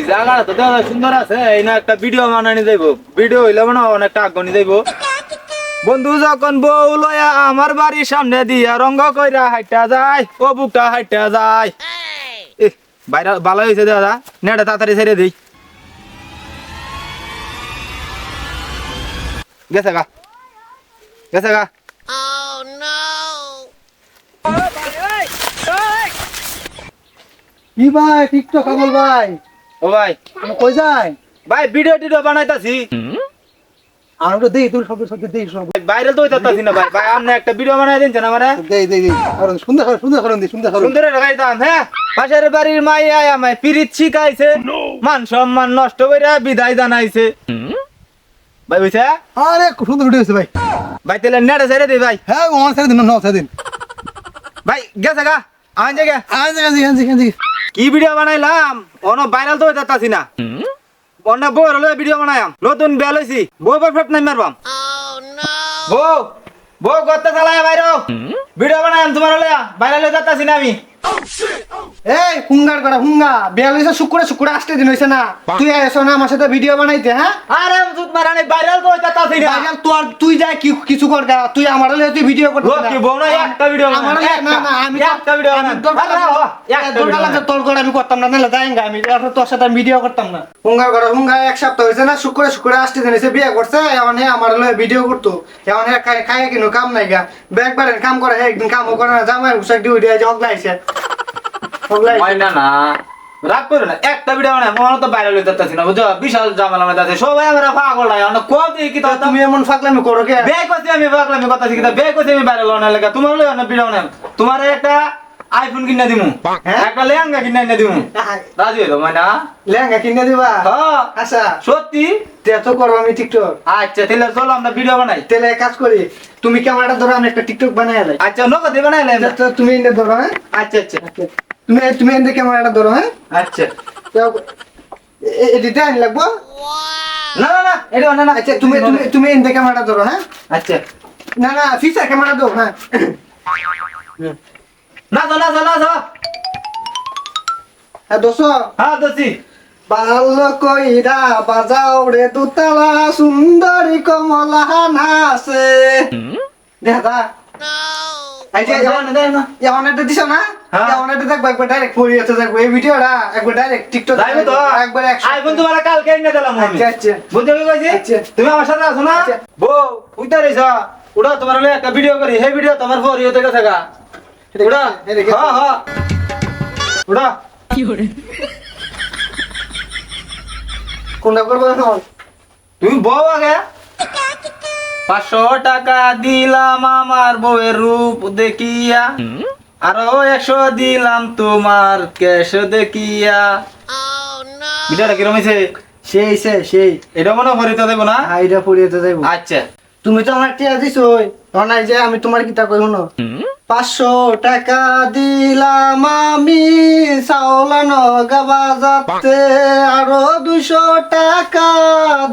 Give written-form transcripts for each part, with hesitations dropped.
জায়গাটা তো দেওয়া সুন্দর আছে, এই না একটা ভিডিও বানানি যাইব, ভিডিও হইলে মানে অনেকটা আগ্রহী যাইব। বন্ধু যখন বউ লয়া আমার বাড়ির সামনে দিয়া রঙ্গ কইরা হাইটা যায়, ও বুকটা হাইটা যায়। বাইরে ভালো হয়েছে দাদা, নেটা তাড়াতাড়ি ছেড়ে দিই। গেছে গা, গেছে গা। কি ভাই টিকটক কামল ভাই? ও ভাই, কই যায় ভাই ভিডিও টিডিও বানাইতাছি। আমি তো দেই তোর সব সব দেই সব বাইরে তো হইতাছি না ভাই। ভাই আপনি একটা ভিডিও বানাই দিন আমারে। দেই দেই দেই আর সুন্দর সুন্দর করেন দি সুন্দর করেন সুন্দর রাখাইতাম। হ্যাঁ, পাশের বাড়ির মাই আয় আমায় পিরিত শিখাইছে, মান সম্মান নষ্ট কইরা বিদায় জানাইছে। ভাই বুঝছে? আরে সুন্দর ভিডিও হইছে ভাই। ভাই তাহলে নেটে ছেড়ে দিই ভাই। হ্যাঁ ওমান ছেড়ে দিন না ছেড়ে দিন ভাই গেছে গা, আমার জায়গা। আজ কি ভিডিও বানাইলাম অন ভাইরাল তো হইতাছি না। অন্য বউ হলে ভিডিও বানাইম, নতুন বেল হইছি, বউ পারফেক্ট নাই মারবাম। বউ বউ করতে চালায় বাইরে ভিডিও বানাইম, তোমার হলে ভাইরাল হয়ে যাচ্ছি না আমি। এই হুঙ্গার করা হুঙ্গা বিয়ালিশ শুক্রে আসতে দিন হইছে না, তুই এসো না আমার সাথে ভিডিও বানাইতে। হ্যাঁ আরে সুত মারানি ভাইরাল তো হইতাছি না। ভাইরাল তোর তুই যাই কিছু কর গা, তুই আমার লগে তুই ভিডিও করতে ও কি বউ না একটা ভিডিও আমার বানাই। না না আমি একটা ভিডিও বানাই। একটা ভিডিও বানাই। তোর করে আমি করতাম না, নাহলে যাইঙ্গা আমি তোর সাথে ভিডিও করতাম না। হুঙ্গার করা হুঙ্গা এক সপ্তাহ হইছে না, শুক্রে আসতে দিন হইছে, বিয়ে করছে এখন আমার লগে ভিডিও করতো। এখন খাই কিনো কাম নাই গা, ব্যাগ বাড়েন কাম করে একদিন কামও করে না, জামাই উসাক ডিউটি আছে হগলাইছে না না রাগ করো না, একটা ভিডিও বানাই মনে তো ভাইরাল হয়ে যাচ্ছি না, বুঝছো? বিশাল ঝামেলা মধ্যে আছে সবাই, আমরা পাগল নাই। আমরা কোন দিকে কি তুমি এমন ফাকলামি করো কে? বে করছি আমি, পাগলামি কথা শিখি, বে করছি আমি ভাইরাল হওয়ার লাগা। তোমার লই না ভিডিও বানাই, তোমার একটা আইফোন কিনে দিমু, একটা লেহেঙ্গা কিনে এনে দিমু, রাজি হইতো মানে? লেহেঙ্গা কিনে দিবা? হ্যাঁ আচ্ছা সত্যি। তে তো করবো আমি টিকটক। আচ্ছা তাহলে চলো আমরা ভিডিও বানাই। তাহলে এক কাজ করি, তুমি ক্যামেরাটা ধরো, আমি একটা টিকটক বানাই লাই। আচ্ছা নগদে বানাইলে। তুমি এনে ধরো। হ্যাঁ আচ্ছা আচ্ছা তুমি এনে ক্যামেরাটা ধরো। হ্যাঁ আচ্ছা। এডিটে আনি লাগবো? না না না এটা না না। আচ্ছা তুমি এনে ক্যামেরাটা ধরো। হ্যাঁ আচ্ছা না না ফিসা ক্যামেরা দাও। হ্যাঁ না না না না না। হ্যাঁ দোস্ত, হ্যাঁ দোষী। ভালো কইরা বাজাও রে দুতলা সুন্দরী কমলা নাচে। দেখা এই যে এখন এটা দিছ না, এখন এটা দেখবো একবার ডাইরেক্ট পড়িয়েছে, দেখবো এই ভিডিওটা একবার ডাইরেক্ট টিকটক যাইবো তো একবার আইফোন তোমার কালকে এনে দিলাম আমি। আচ্ছা আচ্ছা বুঝতে কইছি আচ্ছা। তুমি আমার সাথে আছো না? বউ উইতা রইছ, ওটা তোমার হলে একটা ভিডিও করি, সেই ভিডিও তোমার ফোর ইউতে গেছে গা। ওটা হ্যাঁ হ্যাঁ ওটা কি করে কোনটা করবো এখন? তুমি বউ আগে 500 টাকা দিলাম আমার বউয়ের রূপ দেখিয়া, আরো 100 দিলাম তোমার ক্যাশ দেখিয়া। ভিডিওটা কিরম হয়েছে? সেই এটা মনে করিতে দেবো না? এটা পড়িয়েতে যাইবো। আচ্ছা তুমি তো আমার টিয়া দিছো, তখন এই যে আমি তোমার কিতা কই শুনো, 500 টাকা দিলাম আমি চাউলানো বাজাতে, আরো 200 টাকা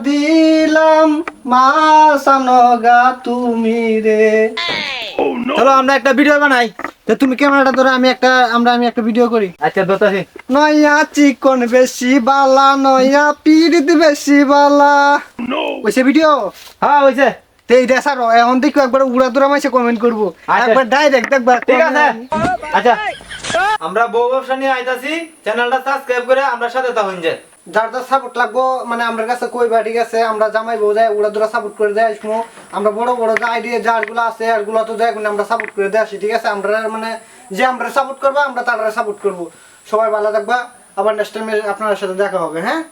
দিলাম মাছানগা তুমি রে। চলো আমরা একটা ভিডিও বানাই। তো তুমি ক্যামেরাটা ধরো, আমি একটা ভিডিও করি। আচ্ছা দোতাছি। নয়া চিকন বেশি বালা, নয়া পিরিত বেশি বালা। ওইসে ভিডিও হ্যাঁ হয়েছে। তো এইটা স্যার এখন দেখো একবার উড়া দুরা মাইসে কমেন্ট করবো, আচ্ছা। একবার ডাইরেক্ট দেখবা। ঠিক আছে আচ্ছা, আমরা বউ ব্যবসা নিয়ে আইতাছি, চ্যানেলটা সাবস্ক্রাইব করে আমরা সাথে থাকুন। যে যার যার সাপোর্ট লাগবো মানে আমার কাছে কইবা, ঠিক আছে? আমরা জামাই বউ যায় উড়া দুরা সাপোর্ট করে দেয় আসবো, আমরা বড় বড় যে আইডিয়া যারগুলো আছে আরগুলো তো যাই আমরা সাপোর্ট করে দেয় আসি, ঠিক আছে? আমরা মানে যে আমরা সাপোর্ট করবো আমরা তারা সাপোর্ট করবো। সবাই ভালো থাকবা, আবার নেক্সট টাইমে আপনার সাথে দেখা হবে। হ্যাঁ।